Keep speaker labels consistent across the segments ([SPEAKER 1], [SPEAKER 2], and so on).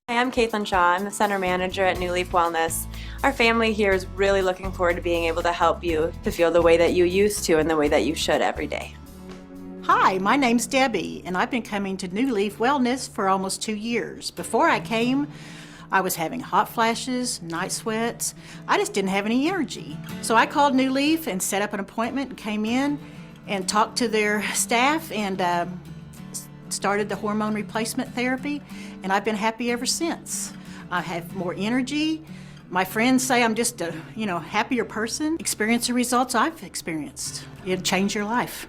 [SPEAKER 1] Hi, I'm Caitlin Shaw. I'm the Center Manager at New Leaf Wellness. Our family here is really looking forward to being able to help you to feel the way that you used to and the way that you should every day.
[SPEAKER 2] Hi, my name's Debbie, and I've been coming to New Leaf Wellness for almost 2 years. Before I came, I was having hot flashes, night sweats. I just didn't have any energy. So I called New Leaf and set up an appointment and came in and talked to their staff and started the hormone replacement therapy, and I've been happy ever since. I have more energy. My friends say I'm just a happier person. Experience the results I've experienced. It'll change your life.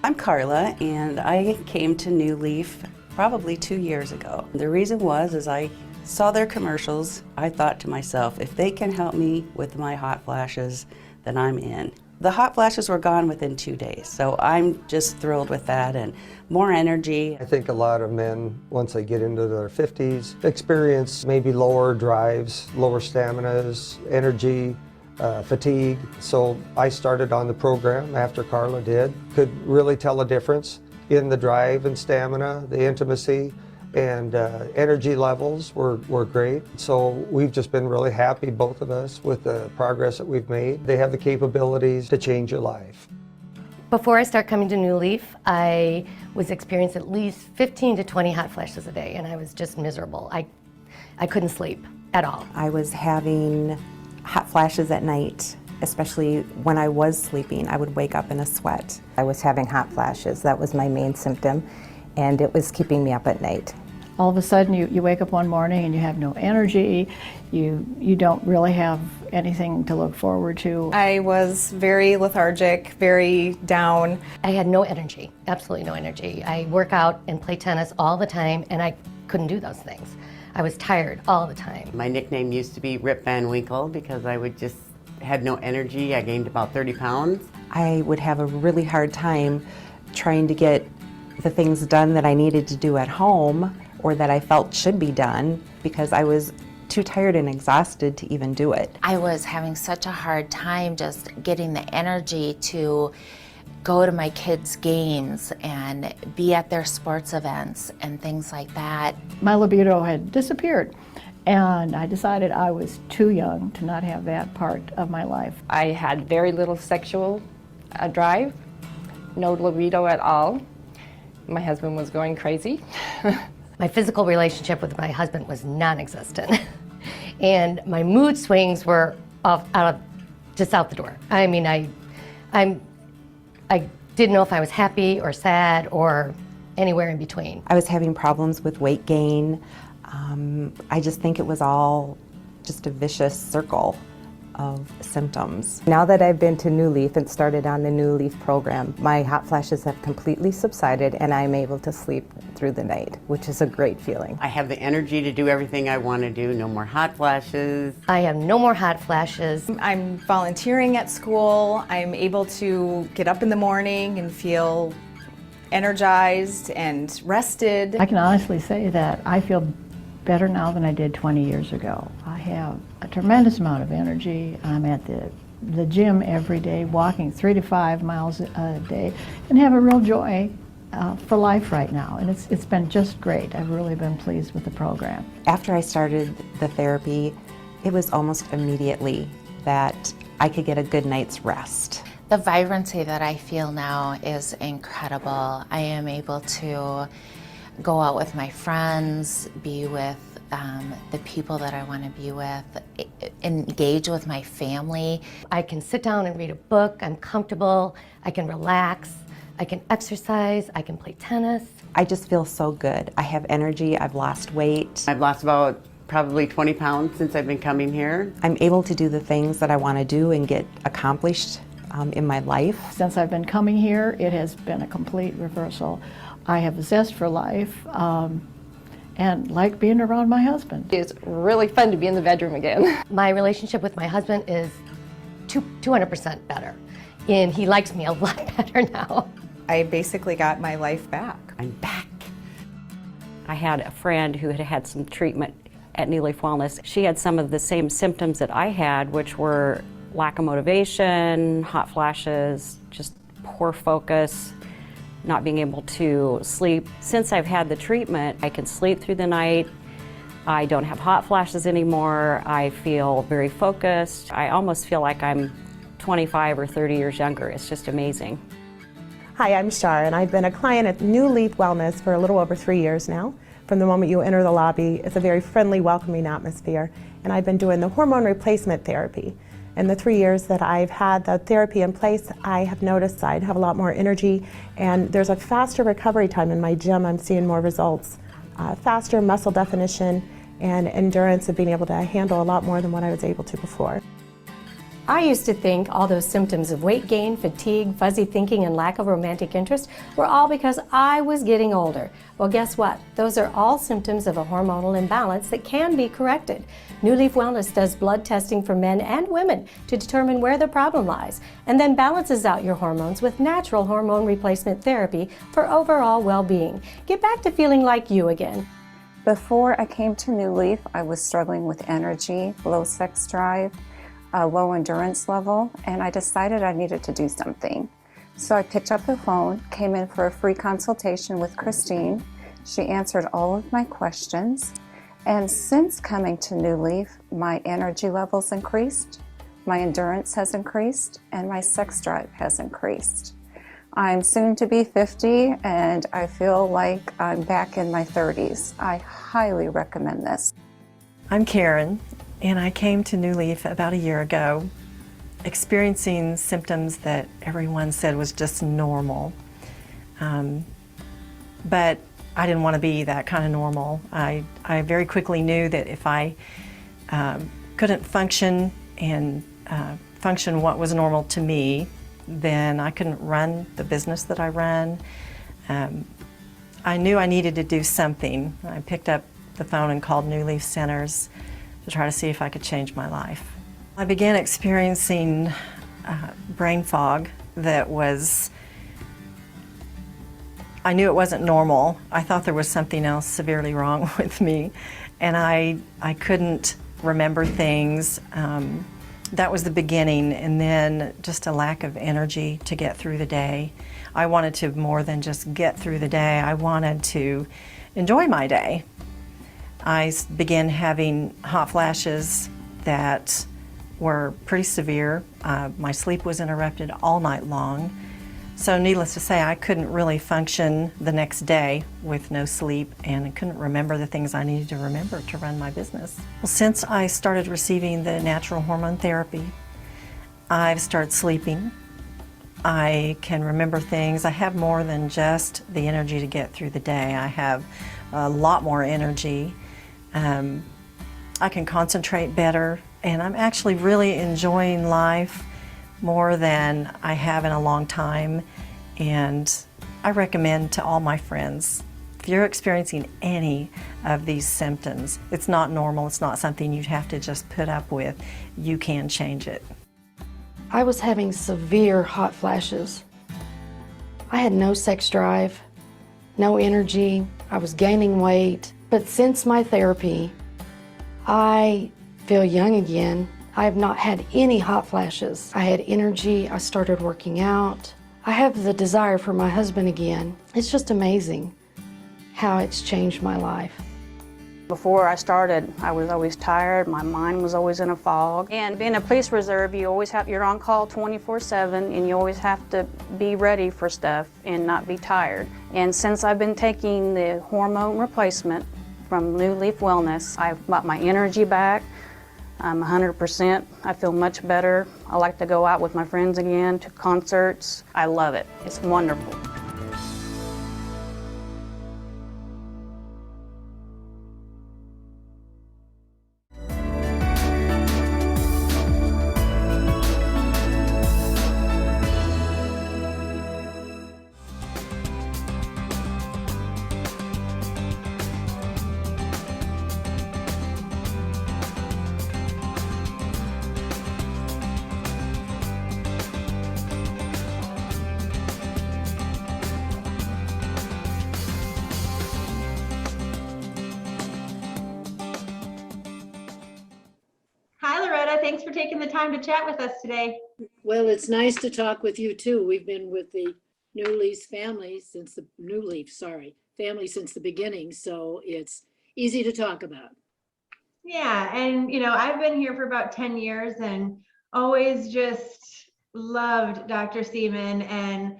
[SPEAKER 3] I'm Carla, and I came to New Leaf probably 2 years ago. The reason was I saw their commercials. I thought to myself, if they can help me with my hot flashes, then I'm in. The hot flashes were gone within 2 days, so I'm just thrilled with that and more energy.
[SPEAKER 4] I think a lot of men, once they get into their 50s, experience maybe lower drives, lower staminas, energy, fatigue. So I started on the program after Carla did. Could really tell a difference in the drive and stamina, the intimacy, and energy levels were great. So we've just been really happy, both of us, with the progress that we've made. They have the capabilities to change your life.
[SPEAKER 5] Before I start coming to New Leaf, I was experiencing at least 15 to 20 hot flashes a day, and I was just miserable. I couldn't sleep at all.
[SPEAKER 6] I was having hot flashes at night, especially when I was sleeping. I would wake up in a sweat.
[SPEAKER 7] I was having hot flashes. That was my main symptom, and it was keeping me up at night.
[SPEAKER 8] All of a sudden you wake up one morning and you have no energy, you don't really have anything to look forward to.
[SPEAKER 9] I was very lethargic, very down.
[SPEAKER 5] I had no energy, absolutely no energy. I work out and play tennis all the time, and I couldn't do those things. I was tired all the time.
[SPEAKER 3] My nickname used to be Rip Van Winkle because I had no energy. I gained about 30 pounds.
[SPEAKER 6] I would have a really hard time trying to get the things done that I needed to do at home or that I felt should be done because I was too tired and exhausted to even do it.
[SPEAKER 10] I was having such a hard time just getting the energy to go to my kids' games and be at their sports events and things like that.
[SPEAKER 8] My libido had disappeared, and I decided I was too young to not have that part of my life.
[SPEAKER 11] I had very little sexual drive, no libido at all. My husband was going crazy.
[SPEAKER 5] My physical relationship with my husband was non-existent. And my mood swings were out the door. I mean, I didn't know if I was happy or sad or anywhere in between.
[SPEAKER 6] I was having problems with weight gain. I just think it was all just a vicious circle of symptoms.
[SPEAKER 7] Now that I've been to New Leaf and started on the New Leaf program, my hot flashes have completely subsided and I'm able to sleep through the night, which is a great feeling.
[SPEAKER 3] I have the energy to do everything I want to do, no more hot flashes.
[SPEAKER 5] I have no more hot flashes.
[SPEAKER 9] I'm volunteering at school. I'm able to get up in the morning and feel energized and rested.
[SPEAKER 8] I can honestly say that I feel better now than I did 20 years ago. I have a tremendous amount of energy. I'm at the gym every day, walking 3 to 5 miles a day, and have a real joy for life right now. And it's been just great. I've really been pleased with the program.
[SPEAKER 6] After I started the therapy, it was almost immediately that I could get a good night's rest.
[SPEAKER 10] The vibrancy that I feel now is incredible. I am able to go out with my friends, be with the people that I want to be with, engage with my family.
[SPEAKER 5] I can sit down and read a book. I'm comfortable. I can relax. I can exercise. I can play tennis.
[SPEAKER 6] I just feel so good. I have energy. I've lost weight.
[SPEAKER 3] I've lost about probably 20 pounds since I've been coming here.
[SPEAKER 6] I'm able to do the things that I want to do and get accomplished in my life.
[SPEAKER 8] Since I've been coming here, it has been a complete reversal. I have a zest for life and like being around my husband.
[SPEAKER 11] It's really fun to be in the bedroom again.
[SPEAKER 5] My relationship with my husband is 200% better, and he likes me a lot better now.
[SPEAKER 9] I basically got my life back.
[SPEAKER 3] I'm back.
[SPEAKER 12] I had a friend who had had some treatment at New Leaf Wellness. She had some of the same symptoms that I had, which were lack of motivation, hot flashes, just poor focus, not being able to sleep. Since I've had the treatment, I can sleep through the night. I don't have hot flashes anymore. I feel very focused. I almost feel like I'm 25 or 30 years younger. It's just amazing.
[SPEAKER 13] Hi, I'm Shar, and I've been a client at New Leaf Wellness for a little over 3 years now. From the moment you enter the lobby, it's a very friendly, welcoming atmosphere, and I've been doing the hormone replacement therapy. In the 3 years that I've had the therapy in place, I have noticed I have a lot more energy, and there's a faster recovery time in my gym. I'm seeing more results, faster muscle definition, and endurance of being able to handle a lot more than what I was able to before.
[SPEAKER 5] I used to think all those symptoms of weight gain, fatigue, fuzzy thinking, and lack of romantic interest were all because I was getting older. Well, guess what? Those are all symptoms of a hormonal imbalance that can be corrected. New Leaf Wellness does blood testing for men and women to determine where the problem lies, and then balances out your hormones with natural hormone replacement therapy for overall well-being. Get back to feeling like you again.
[SPEAKER 14] Before I came to New Leaf, I was struggling with energy, low sex drive, low endurance level, and I decided I needed to do something. So I picked up the phone, came in for a free consultation with Christine. She answered all of my questions, and since coming to New Leaf, my energy levels increased, my endurance has increased, and my sex drive has increased. I'm soon to be 50, and I feel like I'm back in my 30s. I highly recommend this.
[SPEAKER 15] I'm Karen, and I came to New Leaf about a year ago, experiencing symptoms that everyone said was just normal. But I didn't want to be that kind of normal. I very quickly knew that if I couldn't function and function what was normal to me, then I couldn't run the business that I run. I knew I needed to do something. I picked up the phone and called New Leaf Centers to try to see if I could change my life. I began experiencing brain fog that was, I knew it wasn't normal. I thought there was something else severely wrong with me, and I couldn't remember things. That was the beginning, and then just a lack of energy to get through the day. I wanted to more than just get through the day. I wanted to enjoy my day. I began having hot flashes that were pretty severe. My sleep was interrupted all night long. So needless to say, I couldn't really function the next day with no sleep, and I couldn't remember the things I needed to remember to run my business. Well, since I started receiving the natural hormone therapy, I've started sleeping. I can remember things. I have more than just the energy to get through the day. I have a lot more energy. I can concentrate better, and I'm actually really enjoying life more than I have in a long time, and I recommend to all my friends, if you're experiencing any of these symptoms, it's not normal, it's not something you'd have to just put up with, you can change it.
[SPEAKER 16] I was having severe hot flashes. I had no sex drive, no energy, I was gaining weight, but since my therapy, I feel young again. I have not had any hot flashes. I had energy, I started working out. I have the desire for my husband again. It's just amazing how it's changed my life.
[SPEAKER 17] Before I started, I was always tired, my mind was always in a fog. And being a police reserve, you're on call 24/7, and you always have to be ready for stuff and not be tired. And since I've been taking the hormone replacement from New Leaf Wellness, I've got my energy back. I'm 100%. I feel much better. I like to go out with my friends again, to concerts. I love it. It's wonderful.
[SPEAKER 18] Thanks for taking the time to chat with us today.
[SPEAKER 19] Well, it's nice to talk with you too. We've been with the New Leaf family since the beginning, so it's easy to talk about.
[SPEAKER 18] Yeah, and I've been here for about 10 years and always just loved Dr. Sieman and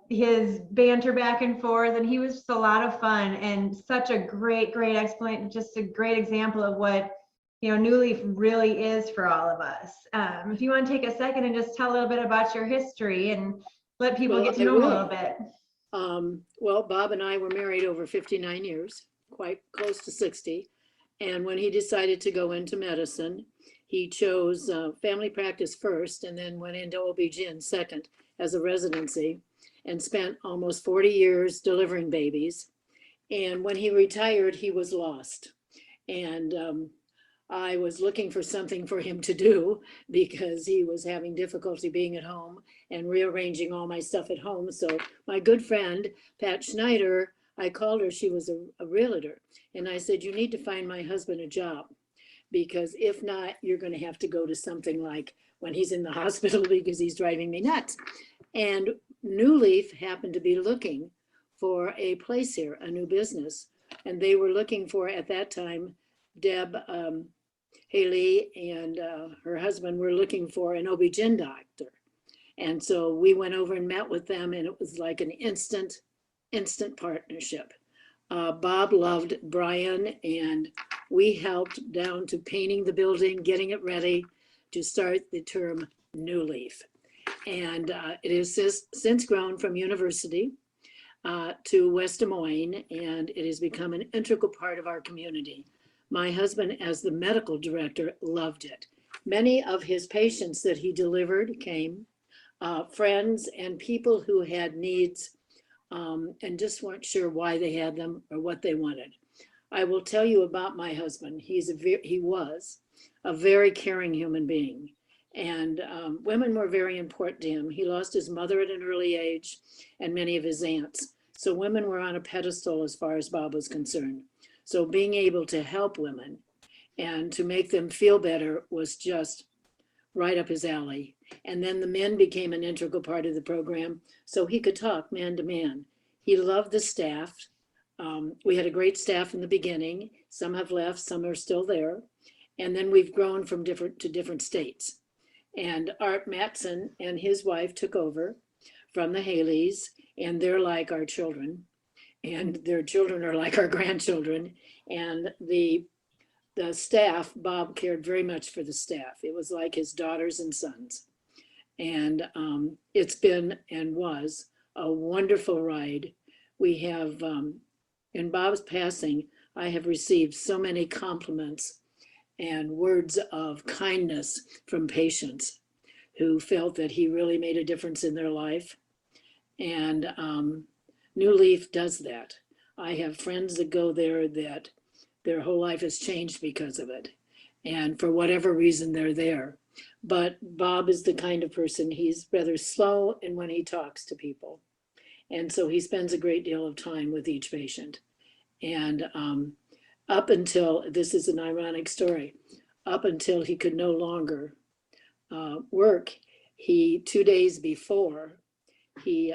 [SPEAKER 18] his banter back and forth, and he was just a lot of fun and such a great explanation, just a great example of what New Leaf really is for all of us. If you want to take a second and just tell a little bit about your history and let people get to know him a little bit.
[SPEAKER 19] Well, Bob and I were married over 59 years, quite close to 60. And when he decided to go into medicine, he chose family practice first and then went into OB-GYN second as a residency and spent almost 40 years delivering babies. And when he retired, he was lost. And I was looking for something for him to do because he was having difficulty being at home and rearranging all my stuff at home. So my good friend, Pat Schneider, I called her, she was a realtor. And I said, you need to find my husband a job because if not, you're going to have to go to something like when he's in the hospital because he's driving me nuts. And New Leaf happened to be looking for a place here, a new business. And they were looking for, at that time, Deb Haley and her husband were looking for an OB-GYN doctor. And so we went over and met with them, and it was like an instant partnership. Bob loved Brian, and we helped down to painting the building, getting it ready to start the term New Leaf. And it has since grown from university to West Des Moines, and it has become an integral part of our community. My husband, as the medical director, loved it. Many of his patients that he delivered came, friends and people who had needs and just weren't sure why they had them or what they wanted. I will tell you about my husband. He was a very caring human being, and women were very important to him. He lost his mother at an early age and many of his aunts. So women were on a pedestal as far as Bob was concerned. So being able to help women and to make them feel better was just right up his alley. And then the men became an integral part of the program so he could talk man to man. He loved the staff. We had a great staff in the beginning. Some have left, some are still there. And then we've grown from different states. And Art Matson and his wife took over from the Haleys, and they're like our children. And their children are like our grandchildren. And the staff, Bob cared very much for the staff. It was like his daughters and sons. And it's been and was a wonderful ride. We have, in Bob's passing, I have received so many compliments and words of kindness from patients who felt that he really made a difference in their life. And New Leaf does that. I have friends that go there that their whole life has changed because of it. And for whatever reason, they're there. But Bob is the kind of person, he's rather slow in when he talks to people. And so he spends a great deal of time with each patient. And up until, this is an ironic story, up until he could no longer work, 2 days before he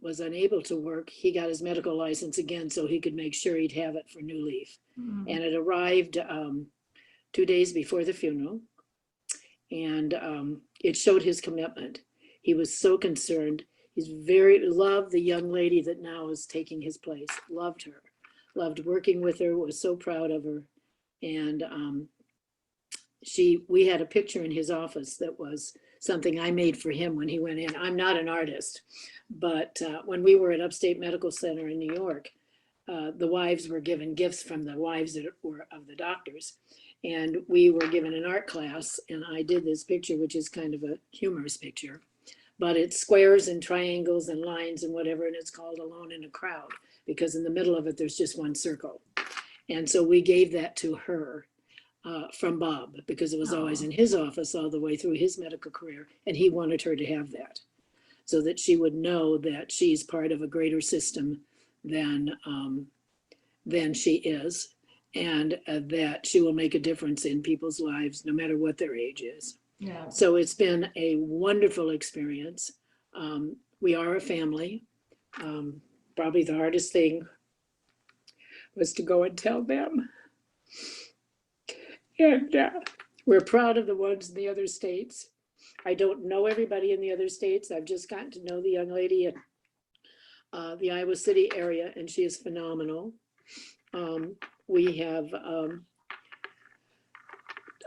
[SPEAKER 19] was unable to work, he got his medical license again so he could make sure he'd have it for New Leaf. Mm-hmm. And it arrived 2 days before the funeral. And it showed his commitment. He was so concerned. He's loved the young lady that now is taking his place, loved her, loved working with her, was so proud of her. And we had a picture in his office that was something I made for him when he went in. I'm not an artist, but when we were at Upstate Medical Center in New York, the wives were given gifts from the wives that were of the doctors. And we were given an art class, and I did this picture, which is kind of a humorous picture, but it's squares and triangles and lines and whatever, and it's called Alone in a Crowd, because in the middle of it, there's just one circle. And so we gave that to her from Bob, because it was always in his office all the way through his medical career, and he wanted her to have that, so that she would know that she's part of a greater system than she is. And that she will make a difference in people's lives, no matter what their age is. Yeah. So it's been a wonderful experience. We are a family. Probably the hardest thing was to go and tell them And we're proud of the ones in the other states. I don't know everybody in the other states. I've just gotten to know the young lady in the Iowa City area, and she is phenomenal. We have,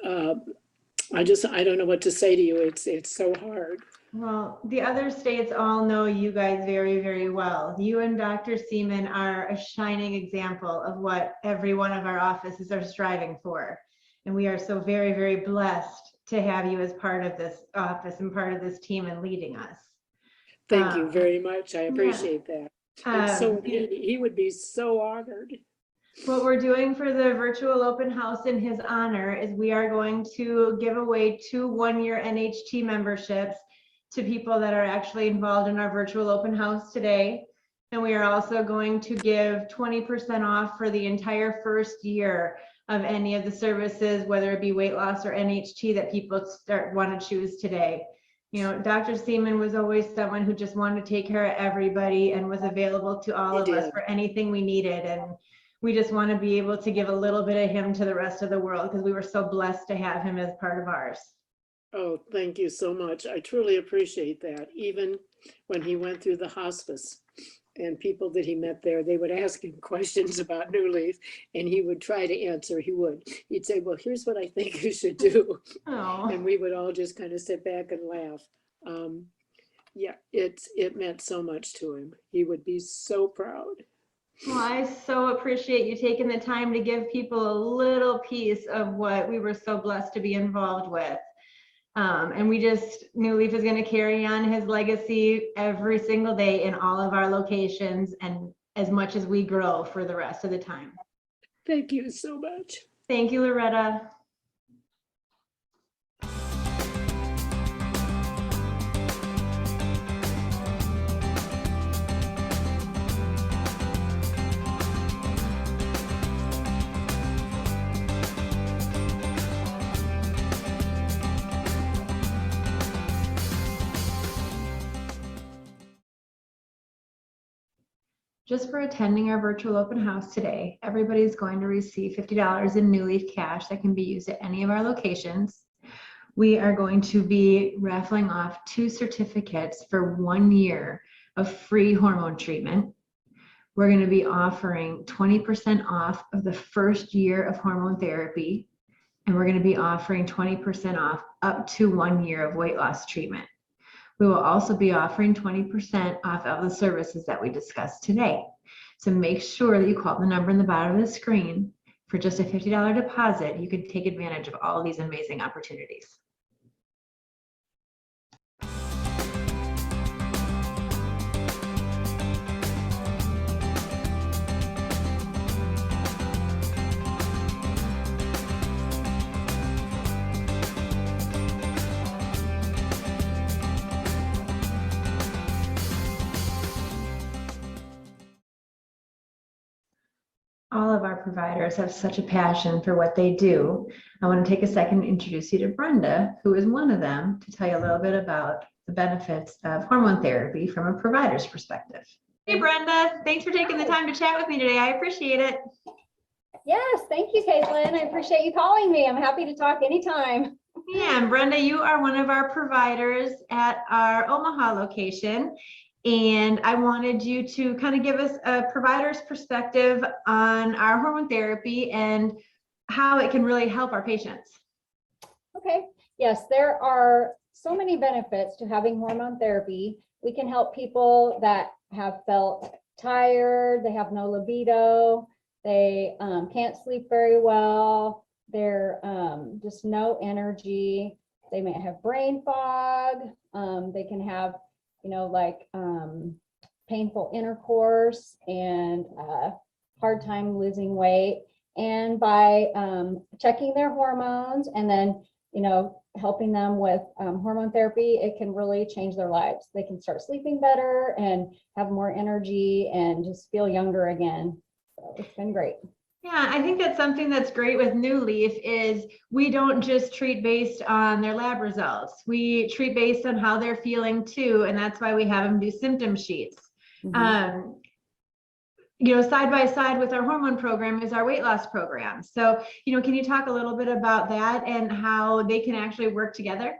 [SPEAKER 19] I don't know what to say to you. It's so hard.
[SPEAKER 18] Well, the other states all know you guys very, very well. You and Dr. Sieman are a shining example of what every one of our offices are striving for. And we are so very, very blessed to have you as part of this office and part of this team and leading us.
[SPEAKER 19] Thank you very much. I appreciate that. And so he would be so honored.
[SPEAKER 18] What we're doing for the virtual open house in his honor is we are going to give away 2 one-year NHT memberships to people that are actually involved in our virtual open house today. And we are also going to give 20% off for the entire first year of any of the services, whether it be weight loss or NHT, that people want to choose today. You know, Dr. Sieman was always someone who just wanted to take care of everybody and was available to all of us for anything we needed. And we just want to be able to give a little bit of him to the rest of the world because we were so blessed to have him as part of ours.
[SPEAKER 19] Oh, thank you so much. I truly appreciate that. Even when he went through the hospice and people that he met there, they would ask him questions about New Leaf and he would try to answer. He'd say, well, here's what I think you should do.
[SPEAKER 18] Oh.
[SPEAKER 19] And we would all just kind of sit back and laugh. Yeah, it meant so much to him. He would be so proud.
[SPEAKER 18] Well, I so appreciate you taking the time to give people a little piece of what we were so blessed to be involved with. And New Leaf is going to carry on his legacy every single day in all of our locations and as much as we grow for the rest of the time.
[SPEAKER 19] Thank you so much.
[SPEAKER 18] Thank you, Loretta. Just for attending our virtual open house today, everybody's going to receive $50 in New Leaf cash that can be used at any of our locations. We are going to be raffling off 2 certificates for 1 year of free hormone treatment. We're going to be offering 20% off of the first year of hormone therapy, and we're going to be offering 20% off up to 1 year of weight loss treatment. We will also be offering 20% off of the services that we discussed today. So make sure that you call the number in the bottom of the screen. For just a $50 deposit, you can take advantage of all of these amazing opportunities. All of our providers have such a passion for what they do. I want to take a second to introduce you to Brenda, who is one of them, to tell you a little bit about the benefits of hormone therapy from a provider's perspective. Hey, Brenda, thanks for taking the time to chat with me today. I appreciate it.
[SPEAKER 20] Yes, thank you, Caitlin. I appreciate you calling me. I'm happy to talk anytime.
[SPEAKER 18] Yeah, and Brenda, you are one of our providers at our Omaha location. And I wanted you to kind of give us a provider's perspective on our hormone therapy and how it can really help our patients.
[SPEAKER 20] Okay, yes, there are so many benefits to having hormone therapy. We can help people that have felt tired, they have no libido, they can't sleep very well, they're just no energy, they may have brain fog, they can have painful intercourse and hard time losing weight. And by checking their hormones and then, helping them with hormone therapy, it can really change their lives. They can start sleeping better and have more energy and just feel younger again. So it's been great.
[SPEAKER 18] Yeah, I think that's something that's great with New Leaf is we don't just treat based on their lab results. We treat based on how they're feeling too, and that's why we have them do symptom sheets. Mm-hmm. side by side with our hormone program is our weight loss program. So, can you talk a little bit about that and how they can actually work together?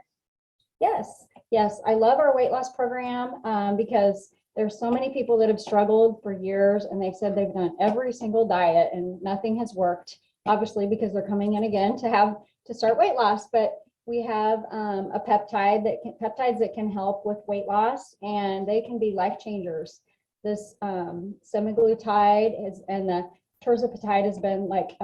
[SPEAKER 20] Yes, I love our weight loss program because there's so many people that have struggled for years, and they've said they've done every single diet and nothing has worked, obviously because they're coming in again to start weight loss. But we have a peptides that can help with weight loss, and they can be life changers. This semaglutide and the tirzepatide has been like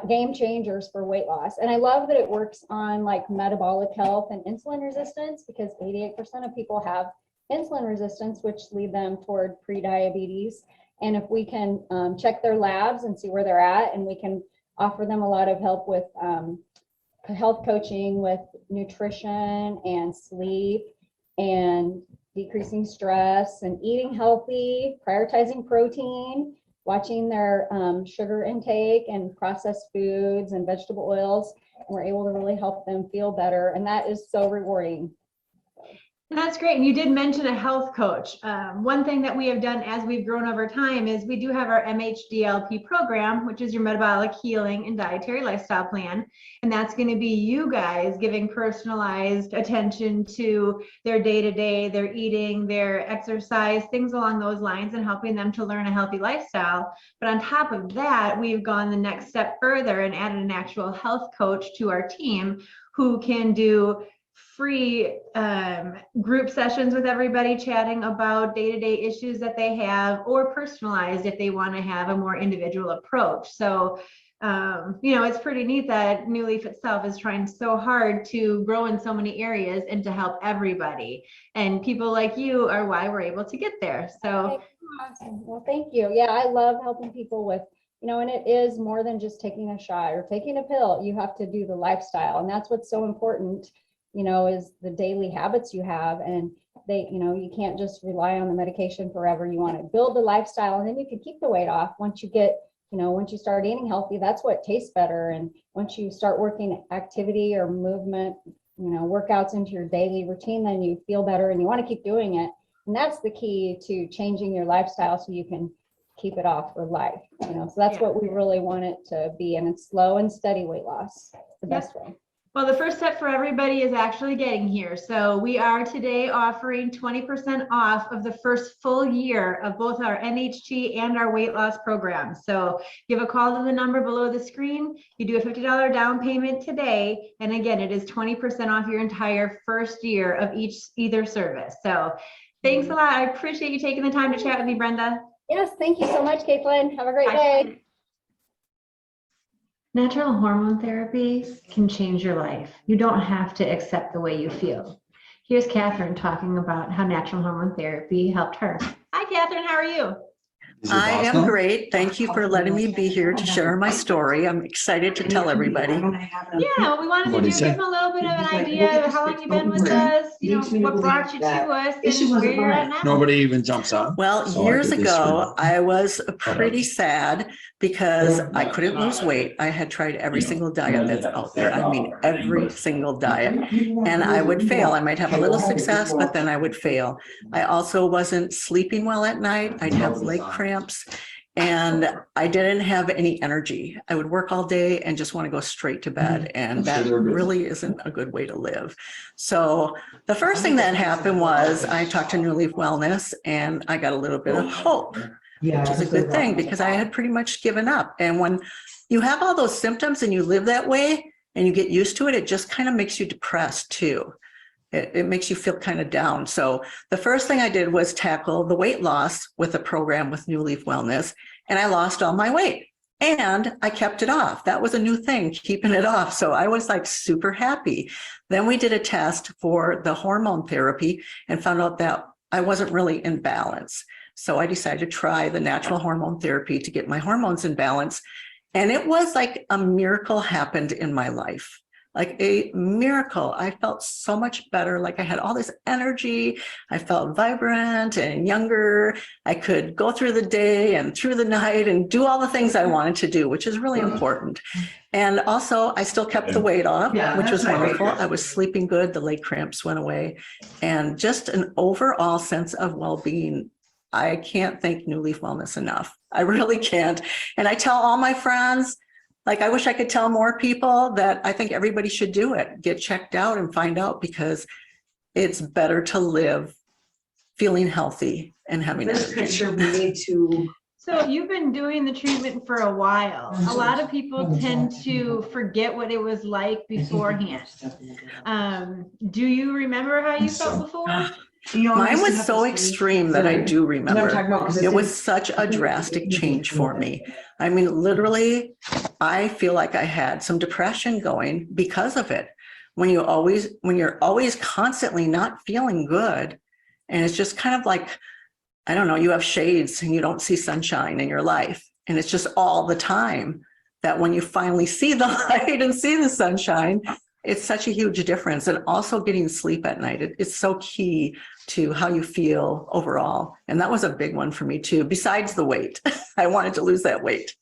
[SPEAKER 20] game changers for weight loss. And I love that it works on like metabolic health and insulin resistance, because 88% of people have insulin resistance, which lead them toward pre-diabetes. And if we can check their labs and see where they're at, and we can offer them a lot of help with health coaching, with nutrition and sleep and decreasing stress and eating healthy, prioritizing protein, watching their sugar intake and processed foods and vegetable oils, and we're able to really help them feel better. And that is so rewarding.
[SPEAKER 18] That's great. And you did mention a health coach. One thing that we have done as we've grown over time is we do have our MHDLP program, which is your metabolic healing and dietary lifestyle plan. And that's going to be you guys giving personalized attention to their day-to-day, their eating, their exercise, things along those lines, and helping them to learn a healthy lifestyle. But on top of that, we've gone the next step further and added an actual health coach to our team who can do free group sessions with everybody, chatting about day-to-day issues that they have, or personalized if they want to have a more individual approach. So, it's pretty neat that New Leaf itself is trying so hard to grow in so many areas and to help everybody. And people like you are why we're able to get there. So,
[SPEAKER 20] awesome. Well, thank you. Yeah, I love helping people with, and it is more than just taking a shot or taking a pill. You have to do the lifestyle, and that's what's so important. Is the daily habits you have, and you can't just rely on the medication forever. You want to build the lifestyle, and then you can keep the weight off once you get, once you start eating healthy. That's what tastes better. And once you start working activity or movement, workouts into your daily routine, then you feel better and you want to keep doing it. And that's the key to changing your lifestyle so you can keep it off for life. So that's what we really want it to be. And it's slow and steady weight loss, the best way.
[SPEAKER 18] Well, the first step for everybody is actually getting here. So we are today offering 20% off of the first full year of both our MHT and our weight loss program. So give a call to the number below the screen. You do a $50 down payment today. And again, it is 20% off your entire first year of either service. So thanks a lot. I appreciate you taking the time to chat with me, Brenda.
[SPEAKER 20] Yes, thank you so much, Caitlin. Have a great day.
[SPEAKER 18] Natural hormone therapy can change your life. You don't have to accept the way you feel. Here's Catherine talking about how natural hormone therapy helped her. Hi, Catherine. How are you?
[SPEAKER 21] I am great. Thank you for letting me be here to share my story. I'm excited to tell everybody.
[SPEAKER 18] Yeah, we wanted to give them a little bit of an idea of how long you've been with us, what brought you to us, and where you're at now.
[SPEAKER 22] Nobody even jumps up.
[SPEAKER 21] Well, years ago, I was pretty sad because I couldn't lose weight. I had tried every single diet that's out there. I mean, every single diet. And I would fail. I might have a little success, but then I would fail. I also wasn't sleeping well at night. I'd have leg cramps. And I didn't have any energy. I would work all day and just want to go straight to bed. And that really isn't a good way to live. So the first thing that happened was I talked to New Leaf Wellness and I got a little bit of hope, which is a good thing because I had pretty much given up. And when you have all those symptoms and you live that way and you get used to it, it just kind of makes you depressed too. It makes you feel kind of down. So the first thing I did was tackle the weight loss with a program with New Leaf Wellness, and I lost all my weight and I kept it off. That was a new thing, keeping it off. So I was like super happy. Then we did a test for the hormone therapy and found out that I wasn't really in balance. So I decided to try the natural hormone therapy to get my hormones in balance. And it was like a miracle happened in my life. Like a miracle. I felt so much better. Like I had all this energy. I felt vibrant and younger. I could go through the day and through the night and do all the things I wanted to do, which is really important. And also I still kept the weight off, which was wonderful. I was sleeping good. The leg cramps went away and just an overall sense of well-being I can't thank New Leaf Wellness enough. I really can't. And I tell all my friends, like, I wish I could tell more people that I think everybody should do it, get checked out and find out, because it's better to live feeling healthy and having
[SPEAKER 1] This
[SPEAKER 21] energy.
[SPEAKER 1] picture we need to.
[SPEAKER 18] So you've been doing the treatment for a while. A lot of people tend to forget what it was like beforehand. Do you remember how you felt before?
[SPEAKER 21] Mine was so extreme that I do remember. It was such a drastic change for me. I mean, literally, I feel like I had some depression going because of it. When you're always constantly not feeling good, and it's just kind of like, I don't know, you have shades and you don't see sunshine in your life. And it's just all the time that when you finally see the light and see the sunshine, it's such a huge difference. And also getting sleep at night, it's so key to how you feel overall. And that was a big one for me too, besides the weight. I wanted to lose that weight.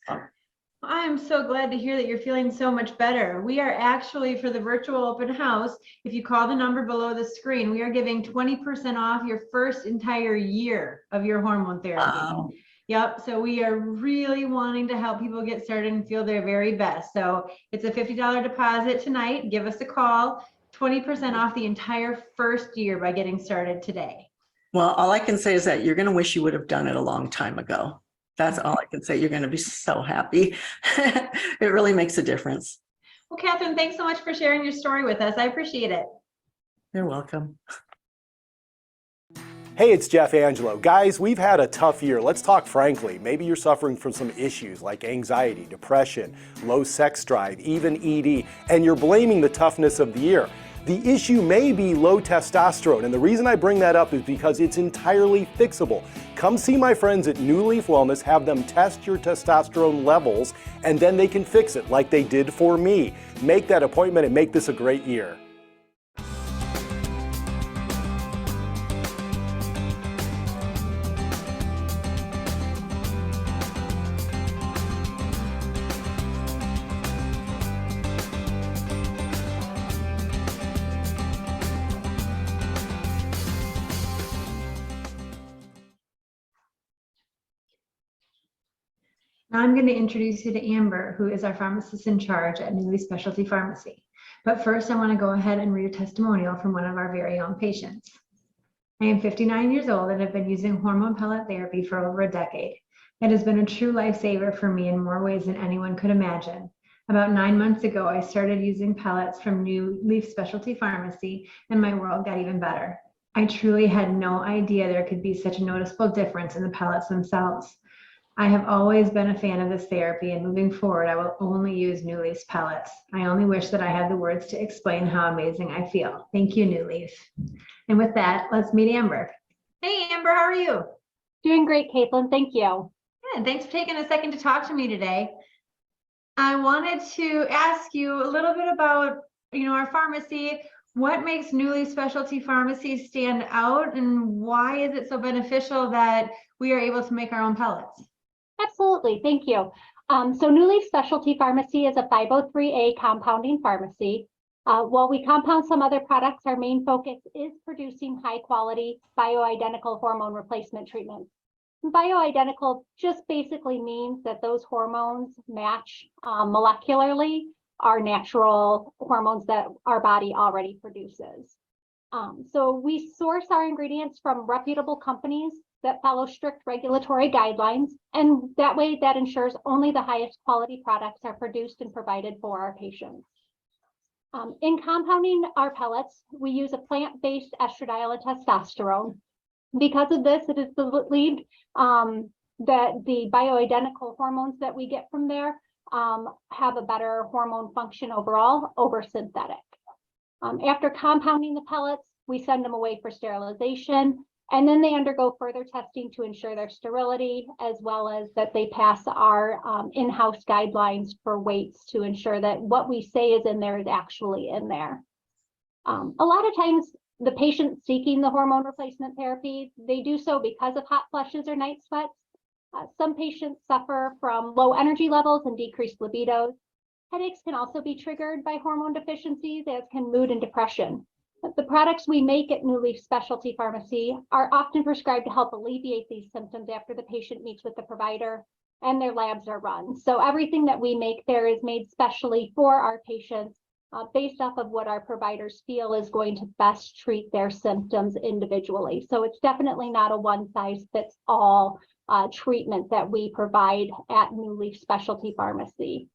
[SPEAKER 18] I am so glad to hear that you're feeling so much better. We are actually, for the virtual open house, if you call the number below the screen, we are giving 20% off your first entire year of your hormone therapy.
[SPEAKER 21] Wow.
[SPEAKER 18] Yep. So we are really wanting to help people get started and feel their very best. So it's a $50 deposit tonight. Give us a call. 20% off the entire first year by getting started today.
[SPEAKER 21] Well, all I can say is that you're going to wish you would have done it a long time ago. That's all I can say. You're going to be so happy. It really makes a difference.
[SPEAKER 18] Well, Catherine, thanks so much for sharing your story with us. I appreciate it.
[SPEAKER 21] You're welcome.
[SPEAKER 22] Hey, it's Jeff Angelo. Guys, we've had a tough year. Let's talk frankly. Maybe you're suffering from some issues like anxiety, depression, low sex drive, even ED, and you're blaming the toughness of the year. The issue may be low testosterone, and the reason I bring that up is because it's entirely fixable. Come see my friends at New Leaf Wellness, have them test your testosterone levels, and then they can fix it like they did for me. Make that appointment and make this a great year.
[SPEAKER 18] Now I'm going to introduce you to Amber, who is our pharmacist in charge at New Leaf Specialty Pharmacy. But first, I want to go ahead and read a testimonial from one of our very own patients. I am 59 years old and have been using hormone pellet therapy for over a decade. It has been a true lifesaver for me in more ways than anyone could imagine. About 9 months ago, I started using pellets from New Leaf Specialty Pharmacy, and my world got even better. I truly had no idea there could be such a noticeable difference in the pellets themselves. I have always been a fan of this therapy, and moving forward, I will only use New Leaf's pellets. I only wish that I had the words to explain how amazing I feel. Thank you, New Leaf. And with that, let's meet Amber. Hey, Amber, how are you?
[SPEAKER 23] Doing great, Caitlin. Thank you.
[SPEAKER 18] Yeah, and thanks for taking a second to talk to me today. I wanted to ask you a little bit about, our pharmacy. What makes New Leaf Specialty Pharmacy stand out, and why is it so beneficial that we are able to make our own pellets?
[SPEAKER 23] Absolutely. Thank you. So New Leaf Specialty Pharmacy is a 503A compounding pharmacy. While we compound some other products, our main focus is producing high quality bioidentical hormone replacement treatments. Bioidentical just basically means that those hormones match molecularly our natural hormones that our body already produces. So we source our ingredients from reputable companies that follow strict regulatory guidelines, and that way that ensures only the highest quality products are produced and provided for our patients. In compounding our pellets, we use a plant-based estradiol and testosterone. Because of this, it is believed that the bioidentical hormones that we get from there have a better hormone function overall over synthetic. After compounding the pellets, we send them away for sterilization, and then they undergo further testing to ensure their sterility, as well as that they pass our in-house guidelines for weights to ensure that what we say is in there is actually in there. A lot of times, the patients seeking the hormone replacement therapy, they do so because of hot flushes or night sweats. Some patients suffer from low energy levels and decreased libidos. Headaches can also be triggered by hormone deficiencies, as can mood and depression. The products we make at New Leaf Specialty Pharmacy are often prescribed to help alleviate these symptoms after the patient meets with the provider and their labs are run. So everything that we make there is made specially for our patients based off of what our providers feel is going to best treat their symptoms individually. So it's definitely not a one-size-fits-all treatment that we provide at New Leaf Specialty Pharmacy.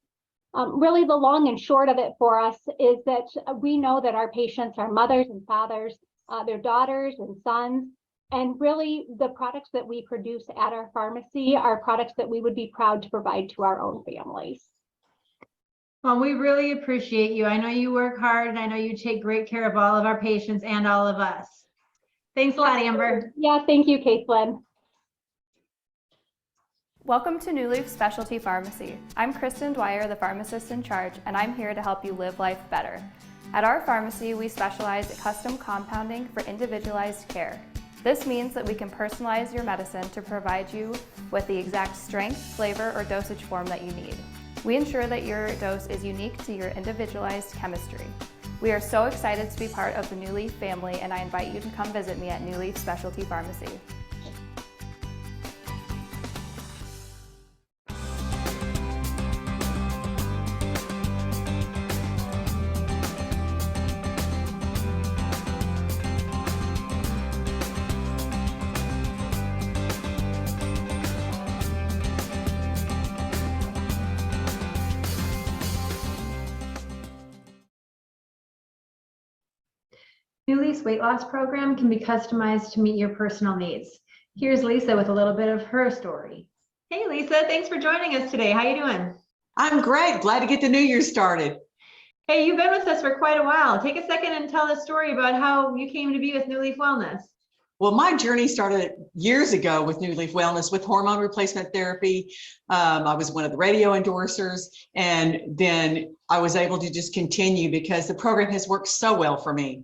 [SPEAKER 23] Really, the long and short of it for us is that we know that our patients are mothers and fathers, their daughters and sons, and really the products that we produce at our pharmacy are products that we would be proud to provide to our own families.
[SPEAKER 18] Well, we really appreciate you. I know you work hard and I know you take great care of all of our patients and all of us. Thanks a lot, Amber.
[SPEAKER 23] Yeah, thank you, Caitlin.
[SPEAKER 1] Welcome to New Leaf Specialty Pharmacy. I'm Kristen Dwyer, the pharmacist in charge, and I'm here to help you live life better. At our pharmacy, we specialize in custom compounding for individualized care. This means that we can personalize your medicine to provide you with the exact strength, flavor, or dosage form that you need. We ensure that your dose is unique to your individualized chemistry. We are so excited to be part of the New Leaf family, and I invite you to come visit me at New Leaf Specialty Pharmacy.
[SPEAKER 18] New Leaf's weight loss program can be customized to meet your personal needs. Here's Lisa with a little bit of her story. Hey Lisa, thanks for joining us today. How you doing?
[SPEAKER 2] I'm great. Glad to get the new year started.
[SPEAKER 18] Hey, you've been with us for quite a while. Take a second and tell the story about how you came to be with New Leaf Wellness.
[SPEAKER 2] Well, my journey started years ago with New Leaf Wellness with hormone replacement therapy. I was one of the radio endorsers, and then I was able to just continue because the program has worked so well for me.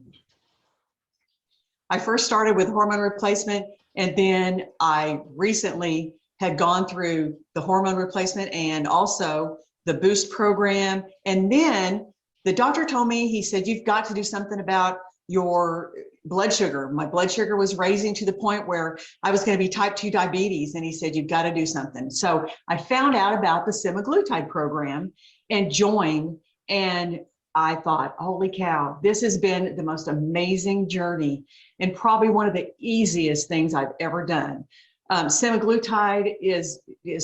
[SPEAKER 2] I first started with hormone replacement, and then I recently had gone through the hormone replacement and also the boost program. And then the doctor told me, he said, you've got to do something about your blood sugar. My blood sugar was raising to the point where I was going to be type 2 diabetes. And he said, you've got to do something. So I found out about the semaglutide program and joined, and I thought, holy cow, this has been the most amazing journey and probably one of the easiest things I've ever done. Semaglutide is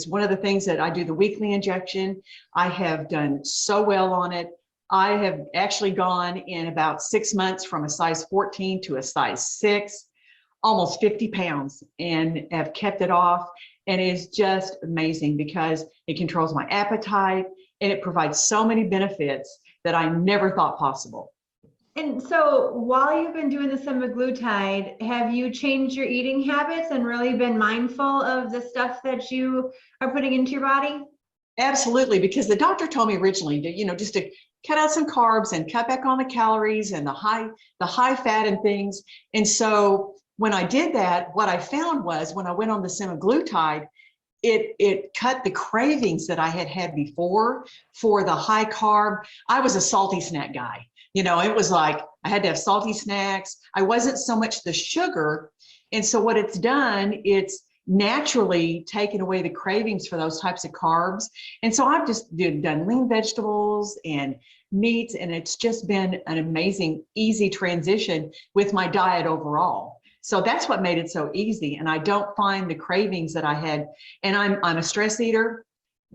[SPEAKER 2] one of the things that I do the weekly injection. I have done so well on it. I have actually gone in about 6 months from a size 14 to a size 6, almost 50 pounds, and have kept it off. And it's just amazing because it controls my appetite and it provides so many benefits that I never thought possible.
[SPEAKER 18] And so while you've been doing the semaglutide, have you changed your eating habits and really been mindful of the stuff that you are putting into your body?
[SPEAKER 2] Absolutely, because the doctor told me originally to, just to cut out some carbs and cut back on the calories and the high fat and things. And so when I did that, what I found was when I went on the semaglutide, it cut the cravings that I had before for the high carb. I was a salty snack guy. It was like I had to have salty snacks. I wasn't so much the sugar. And so what it's done, it's naturally taken away the cravings for those types of carbs. And so I've just done lean vegetables and meats, and it's just been an amazing, easy transition with my diet overall. So that's what made it so easy. And I don't find the cravings that I had. And I'm a stress eater.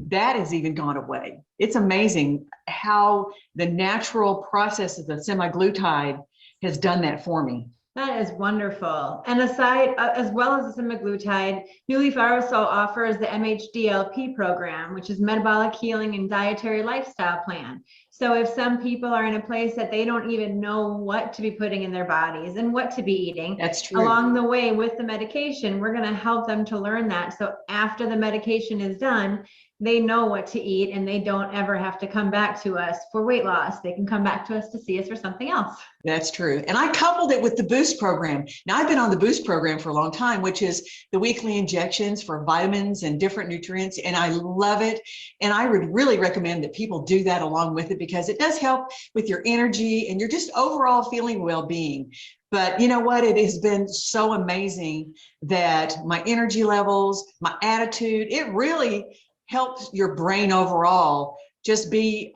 [SPEAKER 2] That has even gone away. It's amazing how the natural processes of semaglutide has done that for me.
[SPEAKER 18] That is wonderful. And aside, as well as the semaglutide, New Leaf also offers the MHDLP program, which is Metabolic Healing and Dietary Lifestyle Plan. So if some people are in a place that they don't even know what to be putting in their bodies and what to be eating,
[SPEAKER 2] that's true.
[SPEAKER 18] Along the way with the medication, we're going to help them to learn that. So after the medication is done, they know what to eat and they don't ever have to come back to us for weight loss. They can come back to us to see us for something else.
[SPEAKER 2] That's true. And I coupled it with the Boost program. Now, I've been on the Boost program for a long time, which is the weekly injections for vitamins and different nutrients. And I love it. And I would really recommend that people do that along with it, because it does help with your energy and you're just overall feeling well-being. But you know what? It has been so amazing that my energy levels, my attitude, it really helps your brain overall just be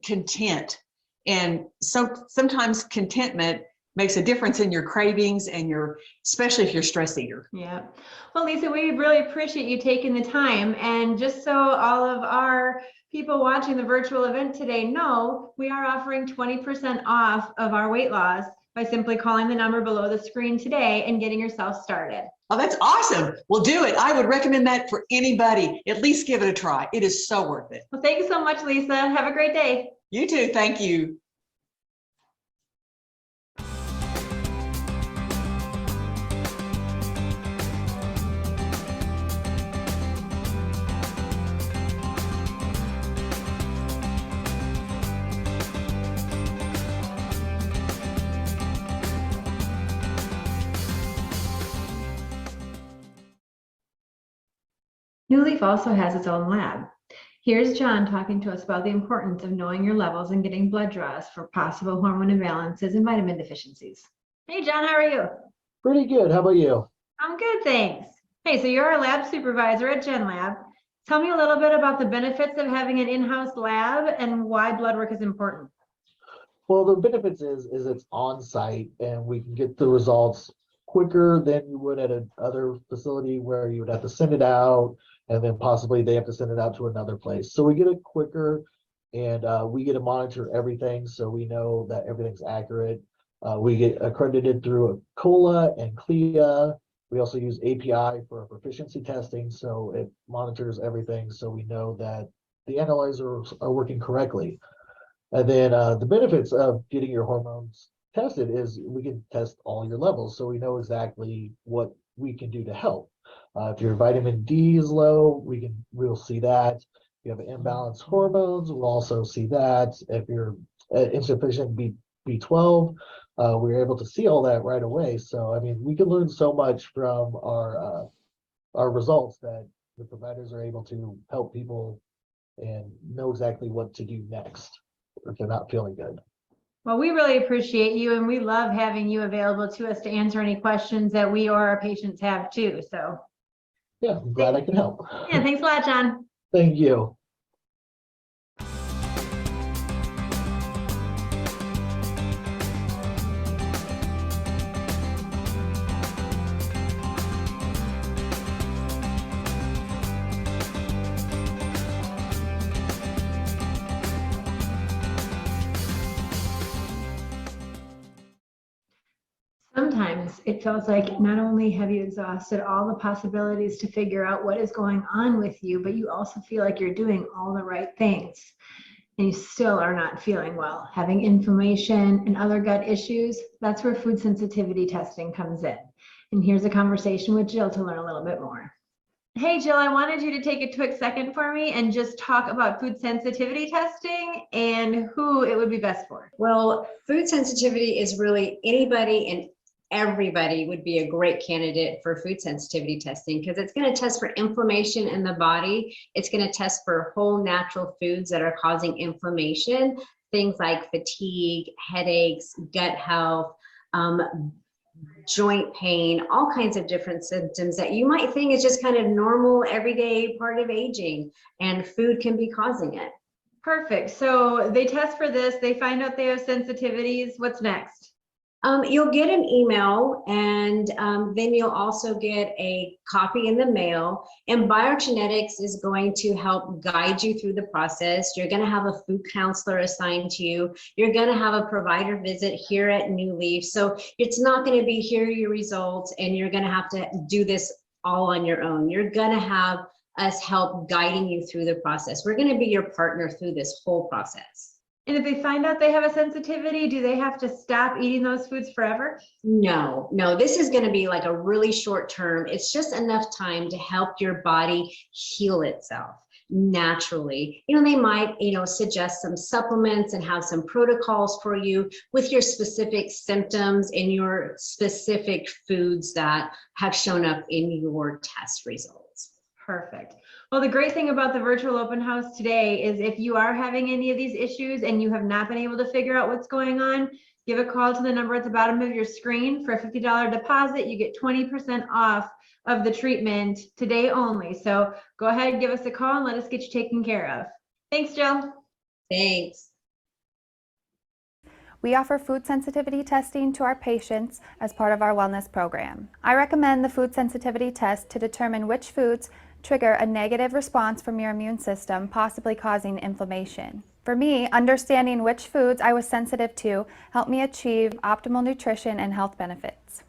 [SPEAKER 2] content. And so sometimes contentment makes a difference in your cravings and especially if you're a stress eater.
[SPEAKER 18] Yeah. Well, Lisa, we really appreciate you taking the time. And just so all of our people watching the virtual event today know, we are offering 20% off of our weight loss by simply calling the number below the screen today and getting yourself started.
[SPEAKER 2] Oh, that's awesome. We'll do it. I would recommend that for anybody. At least give it a try. It is so worth it.
[SPEAKER 18] Well, thank you so much, Lisa. Have a great day.
[SPEAKER 2] You too. Thank you.
[SPEAKER 18] New Leaf also has its own lab. Here's John talking to us about the importance of knowing your levels and getting blood draws for possible hormone imbalances and vitamin deficiencies. Hey, John, how are you?
[SPEAKER 4] Pretty good. How about you?
[SPEAKER 18] I'm good, thanks. Hey, so you're our lab supervisor at Gen Lab. Tell me a little bit about the benefits of having an in-house lab and why blood work is important.
[SPEAKER 4] Well, the benefits is it's on site and we can get the results quicker than you would at another facility where you would have to send it out and then possibly they have to send it out to another place. So we get it quicker and we get to monitor everything so we know that everything's accurate. We get accredited through COLA and CLIA. We also use API for proficiency testing, so it monitors everything so we know that the analyzers are working correctly. And then the benefits of getting your hormones tested is we can test all your levels so we know exactly what we can do to help. If your vitamin D is low, we'll see that. If you have imbalanced hormones, we'll also see that. If you're insufficient B12, we're able to see all that right away. So I mean, we can learn so much from our results that the providers are able to help people and know exactly what to do next if they're not feeling good.
[SPEAKER 18] Well, we really appreciate you and we love having you available to us to answer any questions that we or our patients have too. So
[SPEAKER 4] yeah, I'm glad I can help.
[SPEAKER 18] Yeah, thanks a lot, John.
[SPEAKER 4] Thank you.
[SPEAKER 18] Sometimes it feels like not only have you exhausted all the possibilities to figure out what is going on with you, but you also feel like you're doing all the right things and you still are not feeling well. Having inflammation and other gut issues, that's where food sensitivity testing comes in. And here's a conversation with Jill to learn a little bit more. Hey, Jill, I wanted you to take a quick second for me and just talk about food sensitivity testing and who it would be best for.
[SPEAKER 7] Well, food sensitivity is really anybody and everybody would be a great candidate for food sensitivity testing because it's going to test for inflammation in the body. It's going to test for whole natural foods that are causing inflammation, things like fatigue, headaches, gut health, joint pain, all kinds of different symptoms that you might think is just kind of normal, everyday part of aging, and food can be causing it.
[SPEAKER 18] Perfect. So they test for this, they find out they have sensitivities. What's next?
[SPEAKER 7] You'll get an email and then you'll also get a copy in the mail, and biogenetics is going to help guide you through the process. You're going to have a food counselor assigned to you. You're going to have a provider visit here at New Leaf. So it's not going to be here are your results and you're going to have to do this all on your own. You're going to have us help guiding you through the process. We're going to be your partner through this whole process.
[SPEAKER 18] And if they find out they have a sensitivity, do they have to stop eating those foods forever?
[SPEAKER 7] No, this is going to be like a really short term. It's just enough time to help your body heal itself. naturally. You know, they might, suggest some supplements and have some protocols for you with your specific symptoms and your specific foods that have shown up in your test results.
[SPEAKER 18] Perfect. Well, the great thing about the virtual open house today is if you are having any of these issues and you have not been able to figure out what's going on, give a call to the number at the bottom of your screen. For a $50 deposit, you get 20% off of the treatment today only. So go ahead and give us a call and let us get you taken care of. Thanks, Jill.
[SPEAKER 7] Thanks.
[SPEAKER 1] We offer food sensitivity testing to our patients as part of our wellness program. I recommend the food sensitivity test to determine which foods trigger a negative response from your immune system, possibly causing inflammation. For me, understanding which foods I was sensitive to helped me achieve optimal nutrition and health benefits.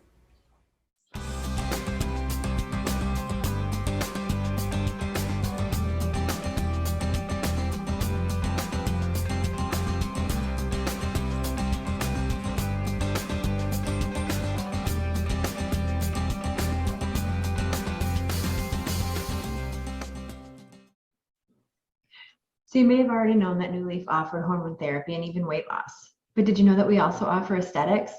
[SPEAKER 18] So you may have already known that New Leaf offered hormone therapy and even weight loss. But did you know that we also offer aesthetics?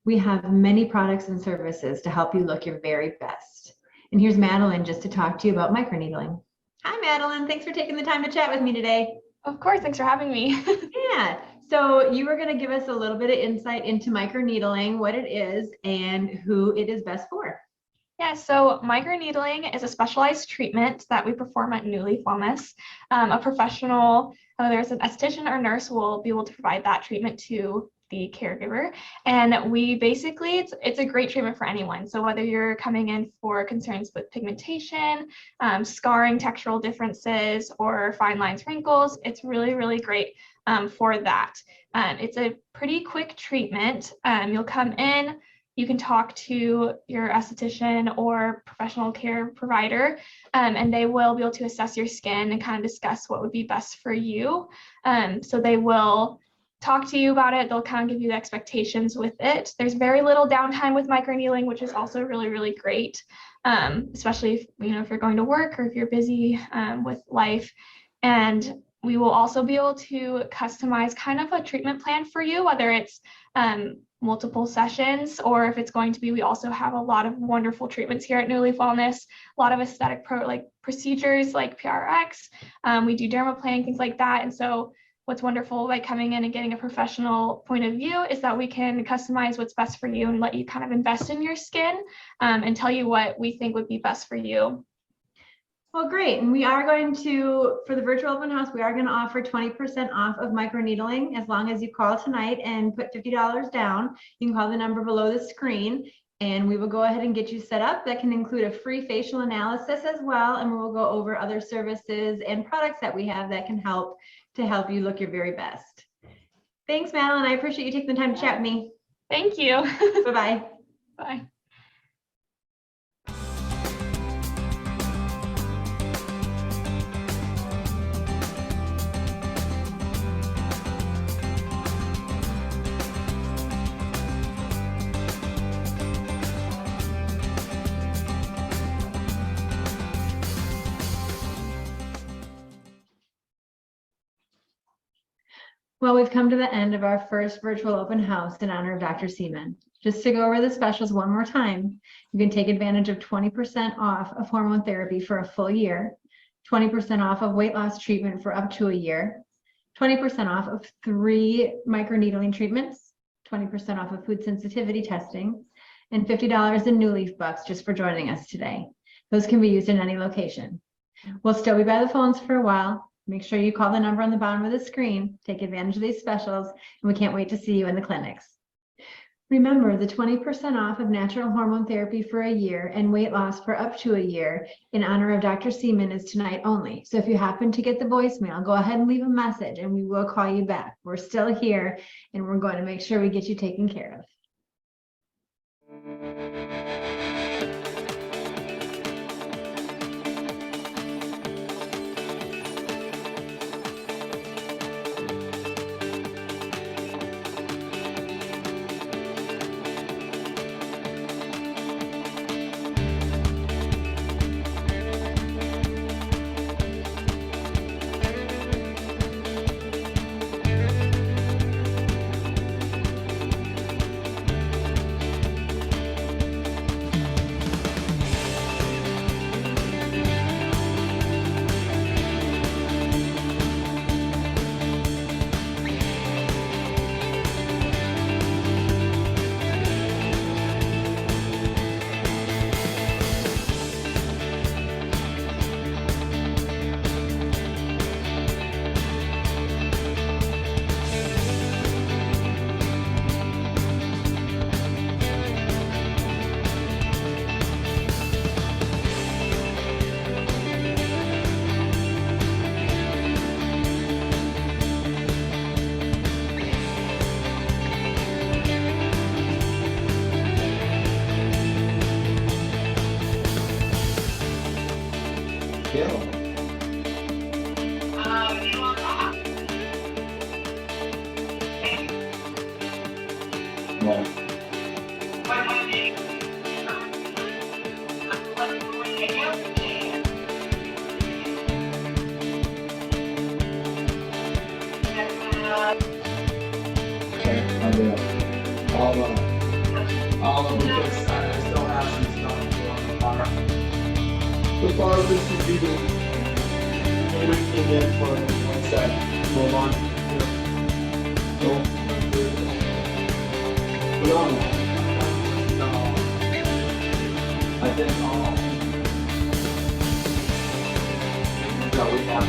[SPEAKER 18] We have many products and services to help you look your very best. And here's Madeline just to talk to you about microneedling. Hi, Madeline. Thanks for taking the time to chat with me today.
[SPEAKER 6] Of course. Thanks for having me.
[SPEAKER 18] Yeah. So you were going to give us a little bit of insight into microneedling, what it is, and who it is best for.
[SPEAKER 6] Yeah, so microneedling is a specialized treatment that we perform at New Leaf Wellness. A professional, whether it's an esthetician or nurse, will be able to provide that treatment to the caregiver. And we basically, it's a great treatment for anyone. So whether you're coming in for concerns with pigmentation, scarring, textural differences, or fine lines, wrinkles, it's really, really great for that. It's a pretty quick treatment. You'll come in, you can talk to your esthetician or professional care provider, and they will be able to assess your skin and kind of discuss what would be best for you. So they will talk to you about it. They'll kind of give you the expectations with it. There's very little downtime with microneedling, which is also really, really great, especially if, if you're going to work or if you're busy with life. And we will also be able to customize kind of a treatment plan for you, whether it's multiple sessions, or if it's going to be, we also have a lot of wonderful treatments here at New Leaf Wellness, a lot of aesthetic procedures like PRX. We do dermaplaning, things like that. And so what's wonderful by coming in and getting a professional point of view is that we can customize what's best for you and let you kind of invest in your skin and tell you what we think would be best for you.
[SPEAKER 18] Well, great. And we are going to, for the virtual open house, we are going to offer 20% off of microneedling as long as you call tonight and put $50 down. You can call the number below the screen and we will go ahead and get you set up. That can include a free facial analysis as well. And we will go over other services and products that we have that can help you look your very best. Thanks, Madeline. I appreciate you taking the time to chat with me.
[SPEAKER 6] Thank you.
[SPEAKER 18] Bye-bye.
[SPEAKER 6] Bye.
[SPEAKER 18] Well, we've come to the end of our first virtual open house in honor of Dr. Sieman. Just to go over the specials one more time, you can take advantage of 20% off of hormone therapy for a full year, 20% off of weight loss treatment for up to a year, 20% off of 3 microneedling treatments, 20% off of food sensitivity testing, and $50 in New Leaf bucks just for joining us today. Those can be used in any location. We'll still be by the phones for a while. Make sure you call the number on the bottom of the screen, take advantage of these specials, and we can't wait to see you in the clinics. Remember, the 20% off of natural hormone therapy for a year and weight loss for up to a year in honor of Dr. Sieman is tonight only. So if you happen to get the voicemail, go ahead and leave a message and we will call you back. We're still here and we're going to make sure we get you taken care of.
[SPEAKER 8] All of this, I still have some stuff on the bar. The bar this would be the everything in for 1 second. Hold on. No. I didn't know. No, we have to.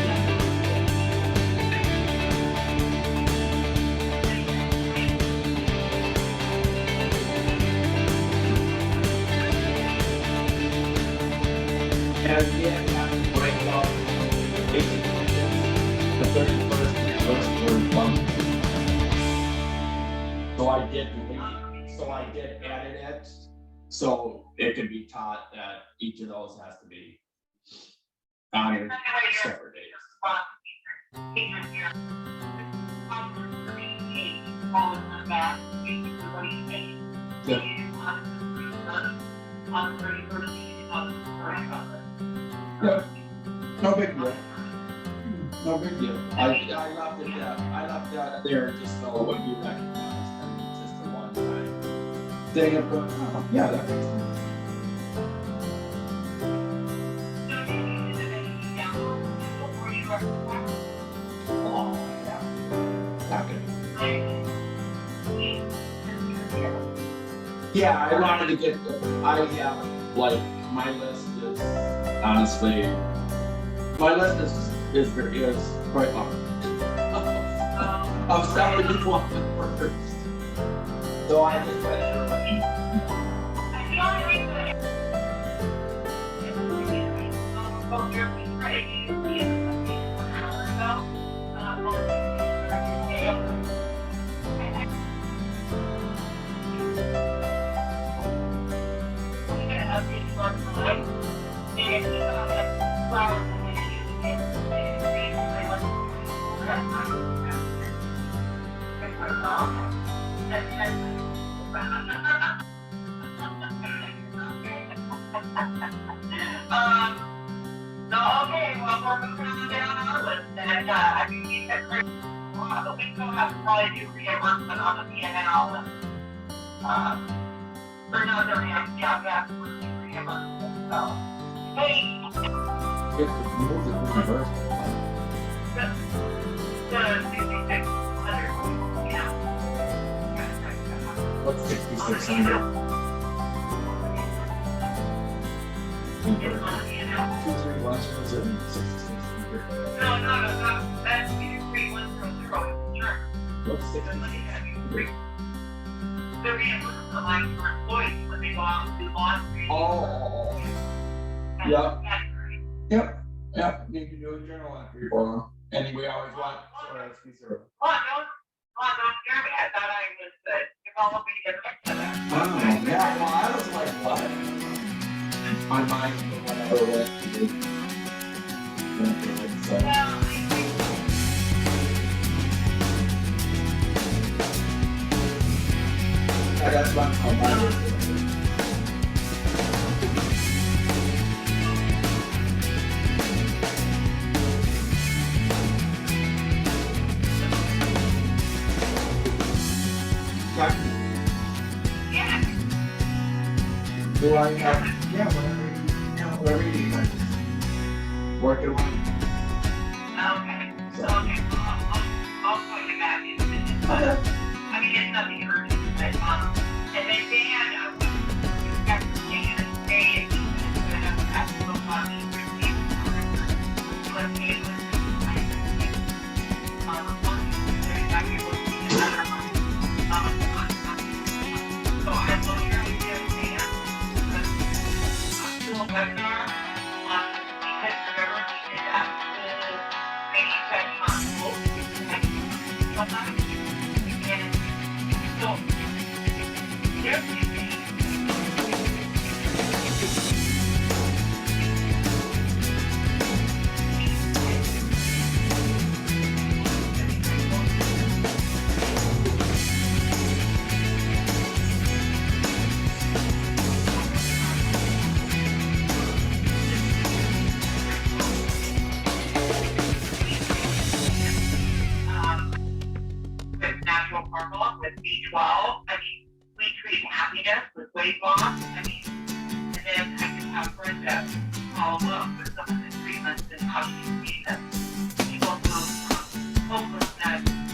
[SPEAKER 8] And again, we have to break it off. The 31st and the 1st month. So I did edit it, so it can be taught that each of those has to be on separate days. Yeah, no big deal. No big deal. I left that there just so it would be recognized and just a one-time thing of going, oh, yeah, that makes sense. Oh, yeah. Not good. Yeah, I wanted to get, I have, like, my list is, honestly, my list is quite long. Of stuff that you want first. So I just went
[SPEAKER 10] probably do reimbursement on the P&L and, or no, they're reimbursement, so, hey.
[SPEAKER 8] If the rules is reversed.
[SPEAKER 10] The 6,600, yeah.
[SPEAKER 8] What's 6,600?
[SPEAKER 10] No, that's 23100, sure.
[SPEAKER 8] What's
[SPEAKER 10] 6,600? The reimbursement line for employees when they go out and do laundry.
[SPEAKER 8] Oh. Yep. Yep. You can do a journal entry for them. And we always want, sorry, excuse me.
[SPEAKER 10] Don't scare me. I thought I was developing different to that.
[SPEAKER 8] Oh, yeah, well, I was like, what? On mine, whatever way to do. So. Yeah, that's what I'm mine. Do I have, yeah, whatever you need, I just work it on.
[SPEAKER 10] Okay, so I'll call you back in a minute. I mean, it's nothing urgent, but, and then Dan, we've got to stay in a day, and he's gonna have to ask him about the so I will hear you Dan. Webinar on because remember we did that maybe session on sometimes and so natural purple with B12. I mean, we treat happiness with weight loss. I mean, and then I can have Brenda follow up with some of the treatments and how she sees them. People who hopelessness